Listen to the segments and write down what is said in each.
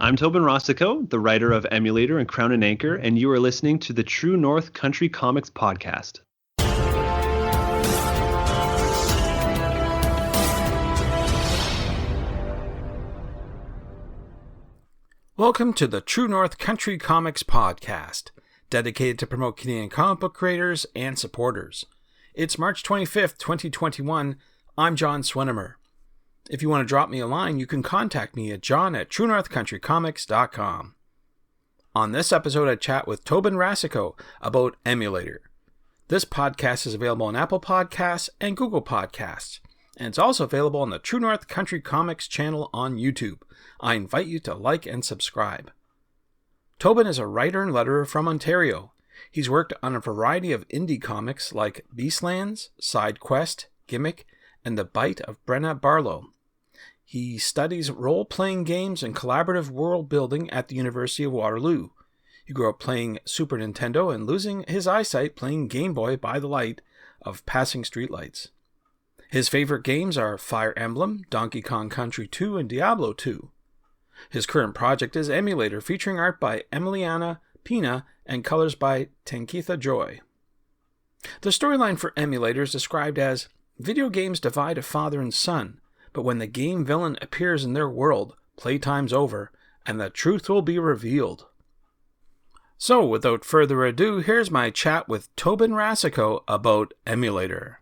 I'm Toben Racicot, the writer of Emulator and Crown and Anchor, and you are listening to the True North Country Comics podcast. Welcome to the True North Country Comics podcast, dedicated to promote Canadian comic book creators and supporters. It's March 25th, 2021. I'm John Swinimer. If you want to drop me a line, you can contact me at john@truenorthcountrycomics.com. On this episode, I chat with Toben Racicot about Emulator. This podcast is available on Apple Podcasts and Google Podcasts, and it's also available on the True North Country Comics channel on YouTube. I invite you to like and subscribe. Toben is a writer and letterer from Ontario. He's worked on a variety of indie comics like Beastlands, Side Quest, Gimmick, and The Bite of Brenna Barlow. He studies role-playing games and collaborative world-building at the University of Waterloo. He grew up playing Super Nintendo and losing his eyesight playing Game Boy by the light of passing streetlights. His favorite games are Fire Emblem, Donkey Kong Country 2, and Diablo 2. His current project is Emulator, featuring art by Emiliana Pina and colors by Tankitha Joy. The storyline for Emulator is described as, video games divide a father and son, but when the game villain appears in their world, playtime's over, and the truth will be revealed. So, without further ado, here's my chat with Toben Racicot about Emulator.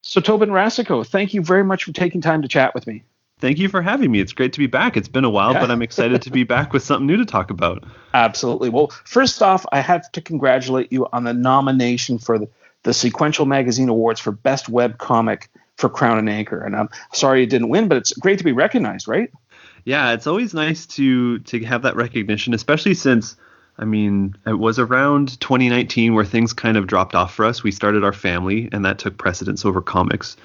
So, Toben Racicot, thank you very much for taking time to chat with me. Thank you for having me. It's great to be back. It's been a while, but I'm excited to be back with something new to talk about. Absolutely. Well, first off, I have to congratulate you on the nomination for the Sequential Magazine Awards for Best Web Comic for Crown and Anchor. And I'm sorry you didn't win, but it's great to be recognized, right? Yeah, it's always nice to have that recognition, especially since, it was around 2019 where things kind of dropped off for us. We started our family, and that took precedence over comics.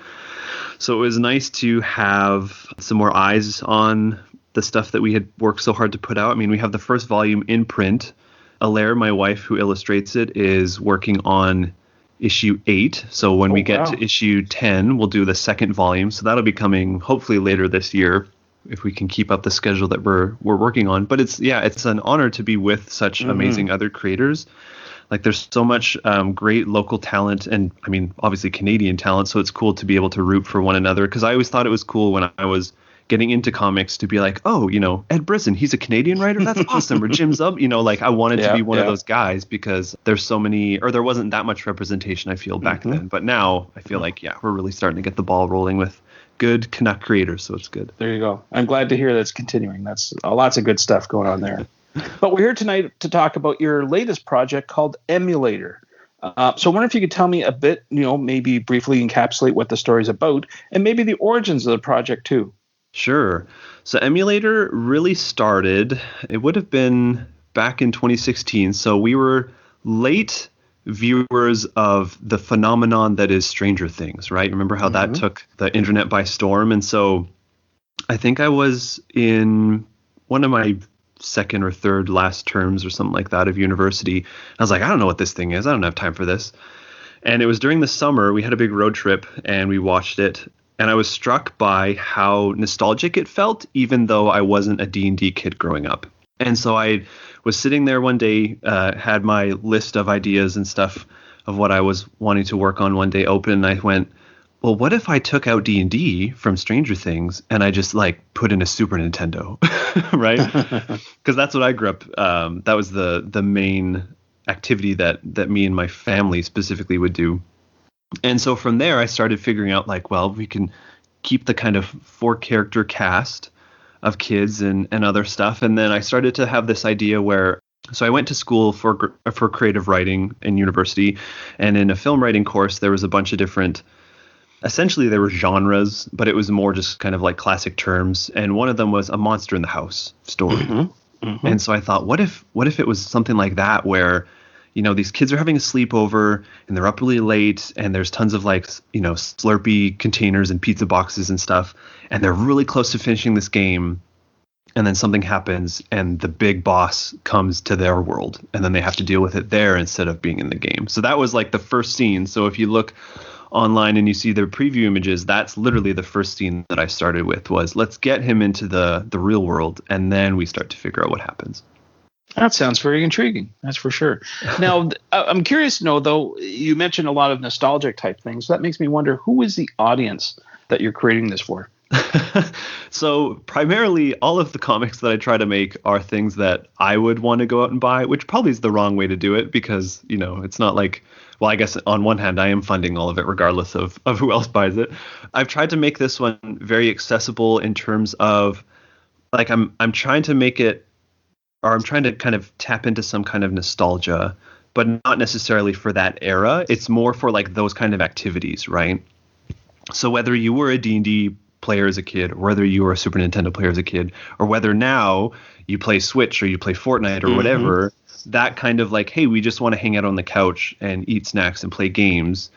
So it was nice to have some more eyes on the stuff that we had worked so hard to put out. We have the first volume in print. Alaire, my wife who illustrates it, is working on issue 8. So when we get to issue 10, we'll do the second volume. So that'll be coming hopefully later this year if we can keep up the schedule that we're working on. But it's an honor to be with such amazing other creators. Like, there's so much great local talent and, obviously Canadian talent. So it's cool to be able to root for one another. Because I always thought it was cool when I was getting into comics to be like, Ed Brisson, he's a Canadian writer? That's awesome. Or Jim Zub, I wanted to be one of those guys because there's so many, or there wasn't that much representation, I feel, back then. But now I feel like, we're really starting to get the ball rolling with good Canuck creators. So it's good. There you go. I'm glad to hear that's continuing. That's lots of good stuff going on there. But we're here tonight to talk about your latest project called Emulator. So I wonder if you could tell me a bit, maybe briefly encapsulate what the story's about and maybe the origins of the project too. Sure. So Emulator really started, it would have been back in 2016. So we were late viewers of the phenomenon that is Stranger Things, right? Remember how that took the internet by storm? And so I think I was in one of my second or third last terms or something like that of university. I was like, I don't know what this thing is. I don't have time for this. And it was during the summer. We had a big road trip and we watched it. And I was struck by how nostalgic it felt, even though I wasn't a D&D kid growing up. And so I was sitting there one day, had my list of ideas and stuff of what I was wanting to work on one day open. And I went, well, what if I took out D&D from Stranger Things and I just put in a Super Nintendo, right? Because that's what I grew up. That was the main activity that me and my family specifically would do. And so from there, I started figuring out we can keep the kind of 4-character cast of kids and other stuff. And then I started to have this idea so I went to school for creative writing in university, and in a film writing course, there was a bunch of different. Essentially, there were genres, but it was more just kind of like classic terms. And one of them was a monster in the house story. And so I thought, what if it was something like that where, these kids are having a sleepover and they're up really late and there's tons of Slurpee containers and pizza boxes and stuff. And they're really close to finishing this game. And then something happens and the big boss comes to their world and then they have to deal with it there instead of being in the game. So that was the first scene. So if you look online and you see their preview images, that's literally the first scene that I started with was let's get him into the real world, and then we start to figure out what happens. That sounds very intriguing. That's for sure. Now, I'm curious to know, though, you mentioned a lot of nostalgic type things. That makes me wonder, who is the audience that you're creating this for? So primarily all of the comics that I try to make are things that I would want to go out and buy, which probably is the wrong way to do it because, it's not like, well, I guess on one hand, I am funding all of it regardless of who else buys it. I've tried to make this one very accessible in terms of like I'm trying to make it, or I'm trying to kind of tap into some kind of nostalgia, but not necessarily for that era. It's more for like those kind of activities, right? So whether you were a D&D player as a kid, or whether you were a Super Nintendo player as a kid, or whether now you play Switch or you play Fortnite or whatever, that kind of like, hey, we just want to hang out on the couch and eat snacks and play games.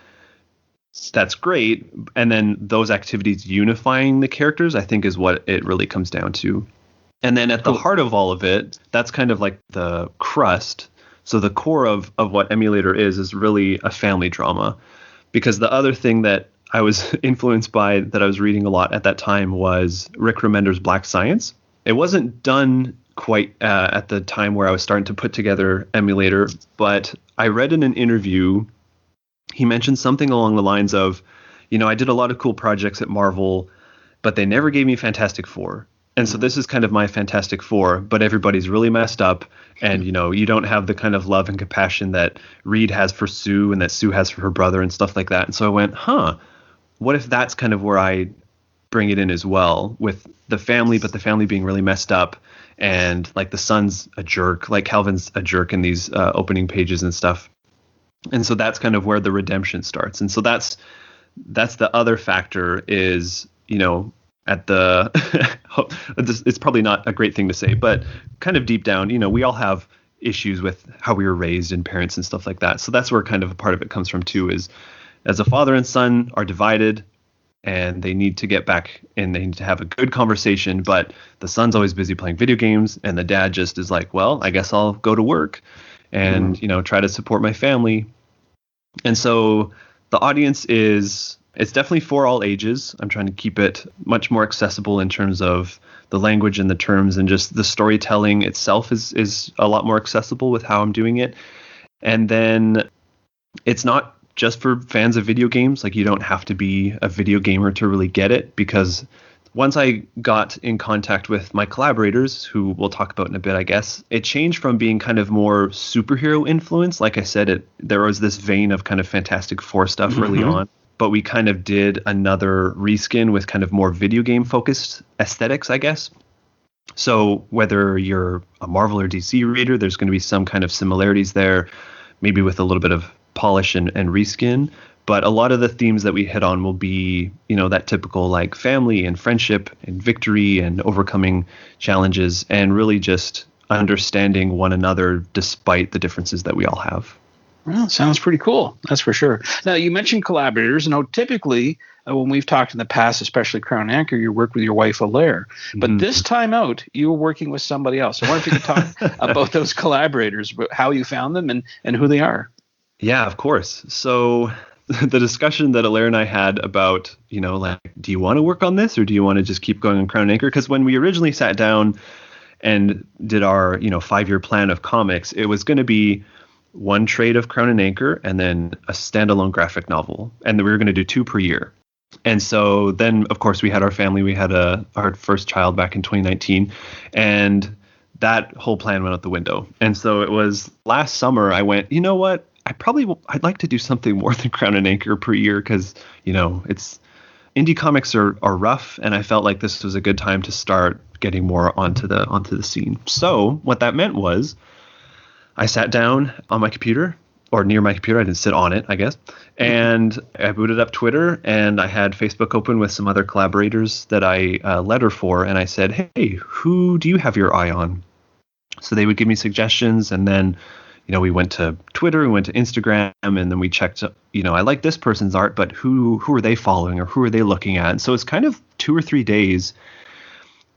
That's great. And then those activities unifying the characters, I think, is what it really comes down to. And then at the heart of all of it, that's kind of like the crust. So the core of what Emulator is really a family drama. Because the other thing that I was influenced by that I was reading a lot at that time was Rick Remender's Black Science. It wasn't done quite at the time where I was starting to put together Emulator, but I read in an interview, he mentioned something along the lines of, I did a lot of cool projects at Marvel, but they never gave me Fantastic Four. And so this is kind of my Fantastic Four, but everybody's really messed up. And, you don't have the kind of love and compassion that Reed has for Sue and that Sue has for her brother and stuff like that. And so I went, what if that's kind of where I bring it in as well with the family, but the family being really messed up and like the son's a jerk, like Calvin's a jerk in these opening pages and stuff. And so that's kind of where the redemption starts. And so that's the other factor is, at the it's probably not a great thing to say, but kind of deep down, we all have issues with how we were raised and parents and stuff like that. So that's where kind of a part of it comes from too, is as a father and son are divided and they need to get back and they need to have a good conversation, but the son's always busy playing video games and the dad just is like, well, I guess I'll go to work and, try to support my family. And so the audience it's definitely for all ages. I'm trying to keep it much more accessible in terms of the language and the terms, and just the storytelling itself is a lot more accessible with how I'm doing it. And then it's not just for fans of video games. Like, you don't have to be a video gamer to really get it, because once I got in contact with my collaborators, who we'll talk about in a bit, I guess, it changed from being kind of more superhero influence. Like I said, there was this vein of kind of Fantastic Four stuff early on, but we kind of did another reskin with kind of more video game focused aesthetics, I guess. So whether you're a Marvel or DC reader, there's going to be some kind of similarities there, maybe with a little bit of polish and reskin. But a lot of the themes that we hit on will be, that typical like family and friendship and victory and overcoming challenges and really just understanding one another despite the differences that we all have. Well, sounds pretty cool. That's for sure. Now, you mentioned collaborators. Typically, when we've talked in the past, especially Crown Anchor, you work with your wife, Alaire. But this time out, you were working with somebody else. I wonder if you could talk about those collaborators, about how you found them and who they are. Yeah, of course. So the discussion that Alaire and I had about, do you want to work on this or do you want to just keep going on Crown Anchor? Because when we originally sat down and did our, 5-year plan of comics, it was going to be one trade of Crown and Anchor and then a standalone graphic novel. And we were going to do 2 per year. And so then, of course, we had our family. We had our first child back in 2019. And that whole plan went out the window. And so it was last summer I went, you know what? I'd like to do something more than Crown and Anchor per year because, it's indie comics are rough. And I felt like this was a good time to start getting more onto the scene. So what that meant was I sat down on my computer, or near my computer. I didn't sit on it, I guess. And I booted up Twitter and I had Facebook open with some other collaborators that I letter for. And I said, hey, who do you have your eye on? So they would give me suggestions. And then, we went to Twitter, we went to Instagram, and then we checked, I like this person's art, but who are they following or who are they looking at? And so it's kind of 2 or 3 days.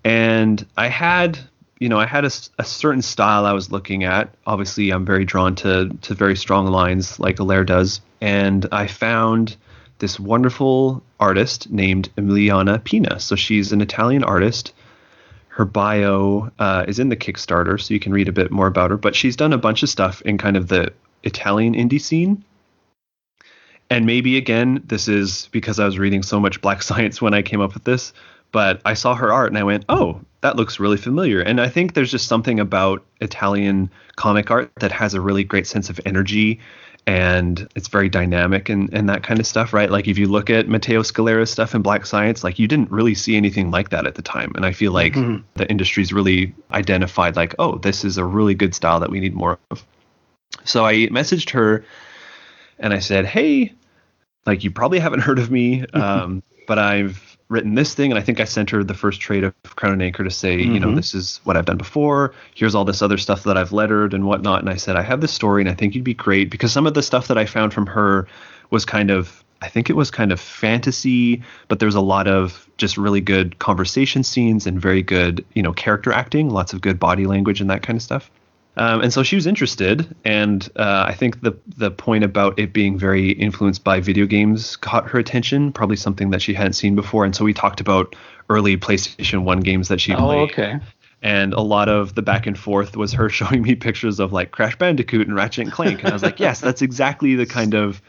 And I had a certain style I was looking at. Obviously, I'm very drawn to very strong lines like Alaire does. And I found this wonderful artist named Emiliana Pina. So she's an Italian artist. Her bio is in the Kickstarter, so you can read a bit more about her. But she's done a bunch of stuff in kind of the Italian indie scene. And maybe, again, this is because I was reading so much Black Science when I came up with this. But I saw her art and I went, oh, that looks really familiar. And I think there's just something about Italian comic art that has a really great sense of energy. And it's very dynamic and that kind of stuff, right? Like if you look at Matteo Scalera's stuff in Black Science, like you didn't really see anything like that at the time. And I feel like the industry's really identified like, oh, this is a really good style that we need more of. So I messaged her and I said, hey, like you probably haven't heard of me, but I've written this thing. And I think I sent her the first trade of Crown and Anchor to say, you know, this is what I've done before. Here's all this other stuff that I've lettered and whatnot. And I said, I have this story and I think you'd be great, because some of the stuff that I found from her was kind of, I think it was kind of fantasy, but there's a lot of just really good conversation scenes and very good, you know, character acting, lots of good body language and that kind of stuff. And so she was interested, and I think the point about it being very influenced by video games caught her attention, probably something that she hadn't seen before. And so we talked about early PlayStation 1 games that she played. Okay. And a lot of the back and forth was her showing me pictures of like Crash Bandicoot and Ratchet and Clank. And I was like, yes, that's exactly the kind of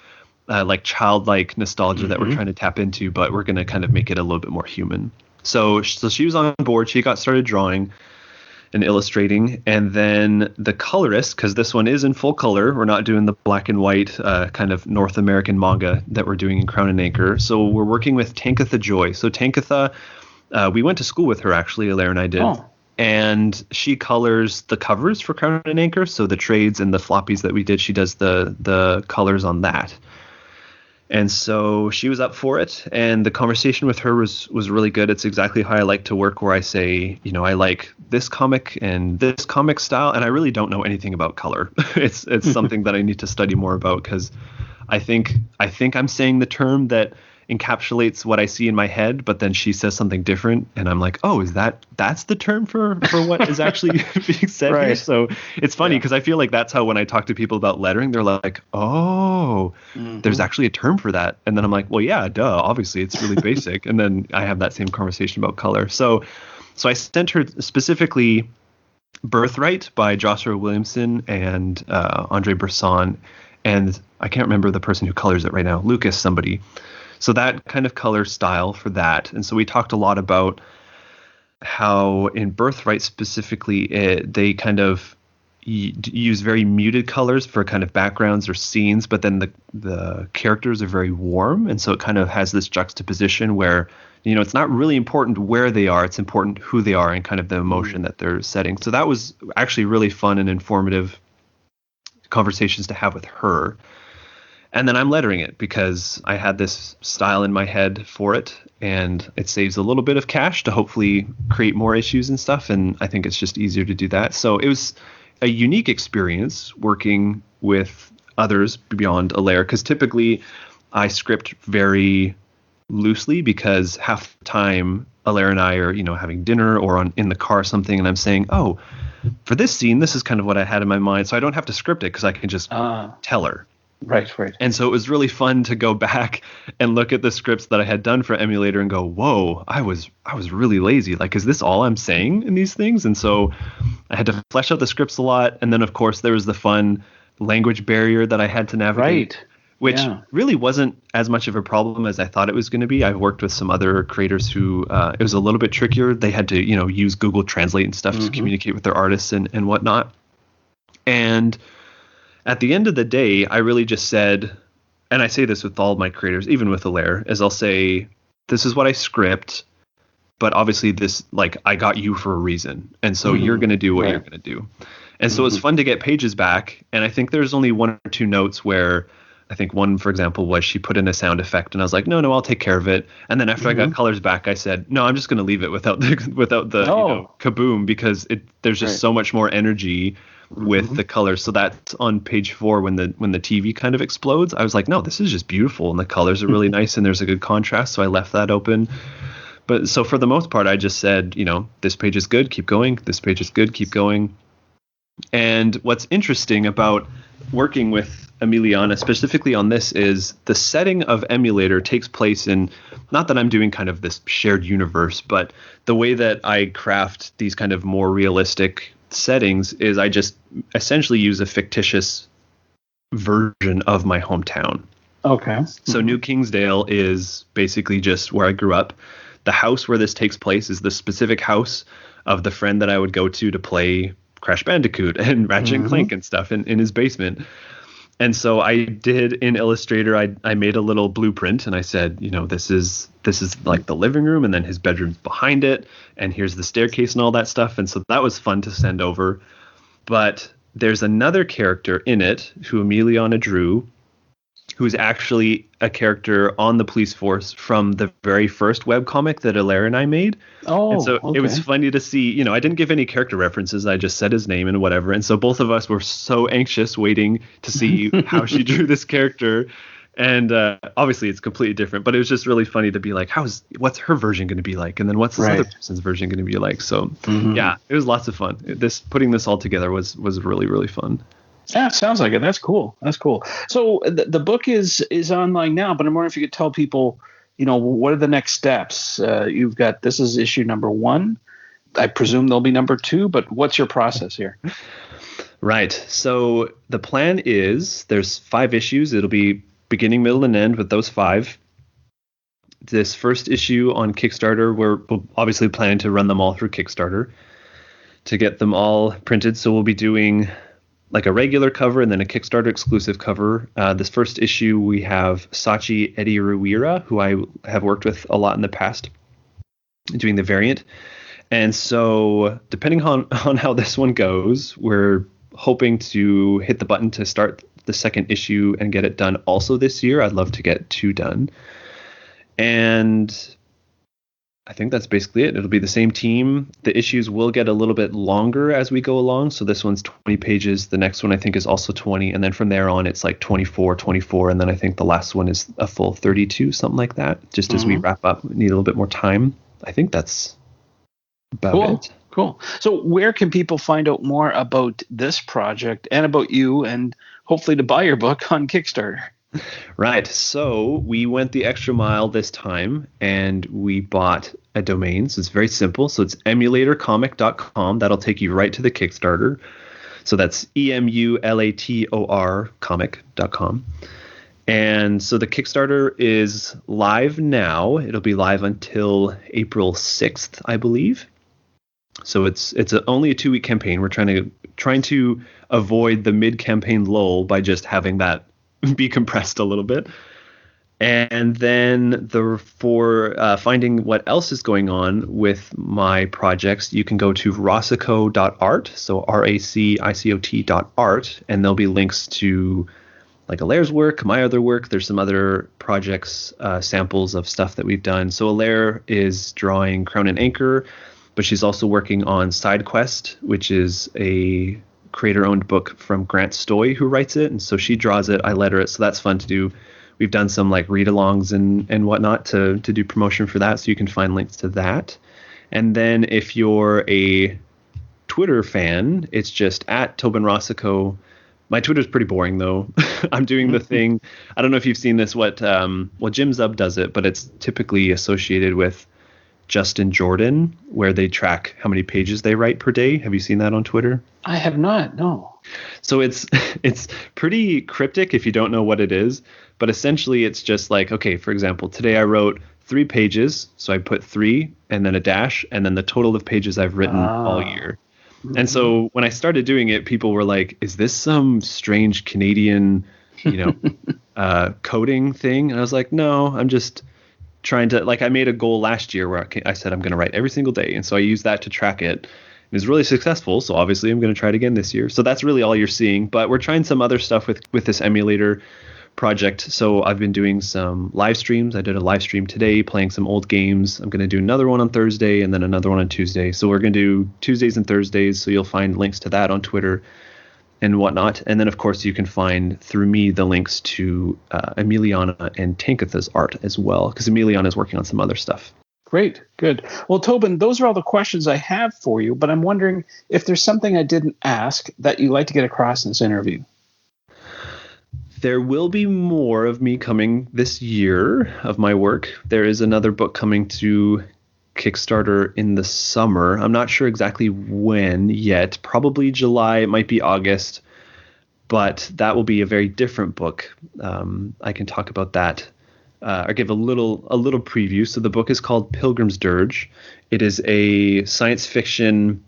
like childlike nostalgia that we're trying to tap into, but we're going to kind of make it a little bit more human. So she was on board. She got started drawing and illustrating, and then the colorist, because this one is in full color, we're not doing the black and white kind of North American manga that we're doing in Crown and Anchor. So we're working with Tankatha Joy. So Tankatha, we went to school with her actually, Alaire and I did. And she colors the covers for Crown and Anchor. So the trades and the floppies that we did, she does the colors on that. And so she was up for it, and the conversation with her was really good. It's exactly how I like to work, where I say, you know, I like this comic and this comic style, and I really don't know anything about color. It's something that I need to study more about, because I think I'm saying the term that encapsulates what I see in my head, but then she says something different, and I'm like, oh, that's the term for what is actually being said here? So it's funny, because I feel like that's how when I talk to people about lettering, they're like, oh, there's actually a term for that. And then I'm like, well, yeah, duh, obviously it's really basic. And then I have that same conversation about color. So I sent her specifically Birthright by Joshua Williamson and Andre Bresson, and I can't remember the person who colors it right now, Lucas somebody. So that kind of color style for that. And so we talked a lot about how in Birthright specifically, they kind of use very muted colors for kind of backgrounds or scenes, but then the characters are very warm. And so it kind of has this juxtaposition where, you know, it's not really important where they are, it's important who they are and kind of the emotion that they're setting. So that was actually really fun and informative conversations to have with her. And then I'm lettering it because I had this style in my head for it, and it saves a little bit of cash to hopefully create more issues and stuff. And I think it's just easier to do that. So it was a unique experience working with others beyond Alaire, because typically I script very loosely, because half the time Alaire and I are, you know, having dinner or in the car or something, and I'm saying, oh, for this scene, this is kind of what I had in my mind. So I don't have to script it because I can just tell her. Right. And so it was really fun to go back and look at the scripts that I had done for Emulator and go, whoa, I was really lazy. Like, is this all I'm saying in these things? And so I had to flesh out the scripts a lot. And then, of course, there was the fun language barrier that I had to navigate, which really wasn't as much of a problem as I thought it was going to be. I've worked with some other creators who it was a little bit trickier. They had to, you know, use Google Translate and stuff to communicate with their artists and whatnot. And at the end of the day, I really just said, and I say this with all of my creators, even with Alaire, is I'll say, this is what I script, but obviously this, like, I got you for a reason. And so you're going to do what you're going to do. And so it's fun to get pages back. And I think there's only one or two notes where I think one, for example, was she put in a sound effect and I was like, no, I'll take care of it. And then after I got colors back, I said, no, I'm just going to leave it without the you know, kaboom, because there's just so much more energy with the colors. So that's on page 4 when the TV kind of explodes. I was like, no, this is just beautiful, and the colors are really nice, and there's a good contrast. So I left that open. But so for the most part, I just said, you know, this page is good, keep going. This page is good, keep going. And what's interesting about working with Emiliana, specifically on this, is the setting of Emulator takes place in, not that I'm doing kind of this shared universe, but the way that I craft these kind of more realistic settings is I just essentially use a fictitious version of my hometown. Okay. So New Kingsdale is basically just where I grew up. The house where this takes place is the specific house of the friend that I would go to play Crash Bandicoot and Ratchet and Clank and stuff in his basement. And so I did in Illustrator, I made a little blueprint and I said, this is like the living room and then his bedroom's behind it. And here's the staircase and all that stuff. And so that was fun to send over. But there's another character in it who Emiliana drew, who's actually a character on the police force from the very first webcomic that Hilaire and I made. Oh, and so okay. It was funny to see, I didn't give any character references. I just said his name and whatever. And so both of us were so anxious waiting to see how she drew this character. And obviously it's completely different, but it was just really funny to be like, what's her version going to be like? And then what's this other person's version going to be like? So yeah, it was lots of fun. Putting this all together was really, really fun. Yeah, sounds like it. That's cool. So the book is online now, but I'm wondering if you could tell people, what are the next steps? You've got, this is issue number 1. I presume there'll be number 2, but what's your process here? Right. So the plan is there's 5 issues. It'll be beginning, middle, and end with those 5. This first issue on Kickstarter, we're obviously planning to run them all through Kickstarter to get them all printed. So we'll be doing like a regular cover and then a Kickstarter exclusive cover. This first issue, we have Sachi Ediruira, who I have worked with a lot in the past, doing the variant. And so depending on how this one goes, we're hoping to hit the button to start the second issue and get it done also this year. I'd love to get 2 done. And I think that's basically it. It'll be the same team. The issues will get a little bit longer as we go along. So this one's 20 pages. The next one I think is also 20. And then from there on, it's like 24. And then I think the last one is a full 32, something like that. Just as we wrap up, we need a little bit more time. I think that's about it. Cool. So where can people find out more about this project and about you and hopefully to buy your book on Kickstarter? Right. So we went the extra mile this time and we bought a domain. So it's very simple. So it's emulatorcomic.com. That'll take you right to the Kickstarter. So that's EMULATOR comic.com. And so the Kickstarter is live now. It'll be live until April 6th, I believe. So it's only a 2-week campaign. We're trying to avoid the mid-campaign lull by just having that be compressed a little bit. And then for finding what else is going on with my projects, you can go to racicot.art, so RACICOT.art, and there'll be links to like Hilaire's work, my other work. There's some other projects, samples of stuff that we've done. So Hilaire is drawing Crown and Anchor, but she's also working on Side Quest, which is a creator-owned book from Grant Stoy, who writes it, and so she draws it. I letter it, so that's fun to do. We've done some like read-alongs and whatnot to do promotion for that, so you can find links to that. And then if you're a Twitter fan, it's just at Toben Racicot. My Twitter's pretty boring though. I'm doing the thing. I don't know if you've seen this. What Jim Zub does it, but it's typically associated with Justin Jordan, where they track how many pages they write per day. Have you seen that on Twitter? I have not, no. So it's pretty cryptic if you don't know what it is, but essentially it's just like, okay, for example, today I wrote 3 pages, so I put 3 and then a dash and then the total of pages I've written all year. And so when I started doing it, people were like, is this some strange Canadian, coding thing? And I was like, no, I'm just trying to, like, I made a goal last year where I said I'm going to write every single day. And so I used that to track it. It was really successful. So obviously I'm going to try it again this year. So that's really all you're seeing. But we're trying some other stuff with this emulator project. So I've been doing some live streams. I did a live stream today playing some old games. I'm going to do another one on Thursday and then another one on Tuesday. So we're going to do Tuesdays and Thursdays. So you'll find links to that on Twitter and whatnot. And then, of course, you can find through me the links to Emiliana and Tankatha's art as well, because Emiliana is working on some other stuff. Great. Good. Well, Toben, those are all the questions I have for you, but I'm wondering if there's something I didn't ask that you'd like to get across in this interview. There will be more of me coming this year of my work. There is another book coming to Kickstarter in the summer. I'm not sure exactly when yet. Probably July. It might be August. But that will be a very different book. I can talk about that or give a little preview. So the book is called Pilgrim's Dirge. It is a science fiction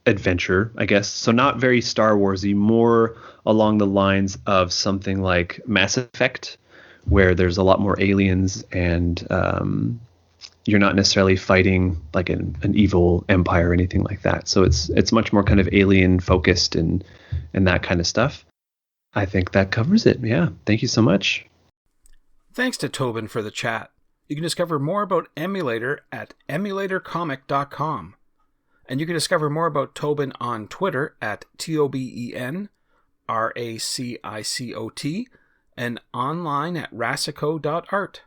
adventure, I guess. So not very Star Warsy, more along the lines of something like Mass Effect, where there's a lot more aliens and you're not necessarily fighting like an evil empire or anything like that. So it's much more kind of alien focused and that kind of stuff. I think that covers it. Yeah. Thank you so much. Thanks to Toben for the chat. You can discover more about Emulator at emulatorcomic.com. And you can discover more about Toben on Twitter at TOBEN RACICOT and online at racicot.art.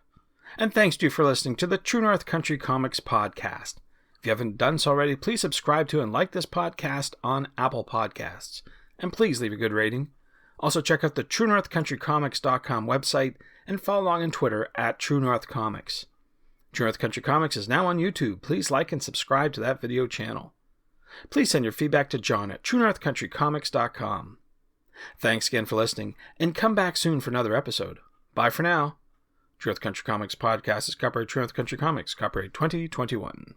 And thanks to you for listening to the True North Country Comics podcast. If you haven't done so already, please subscribe to and like this podcast on Apple Podcasts. And please leave a good rating. Also check out the TrueNorthCountryComics.com website and follow along on Twitter at True North Comics. True North Country Comics is now on YouTube. Please like and subscribe to that video channel. Please send your feedback to John at TrueNorthCountryComics.com. Thanks again for listening, and come back soon for another episode. Bye for now. True North Country Comics podcast is copyright True North Country Comics, copyright 2021.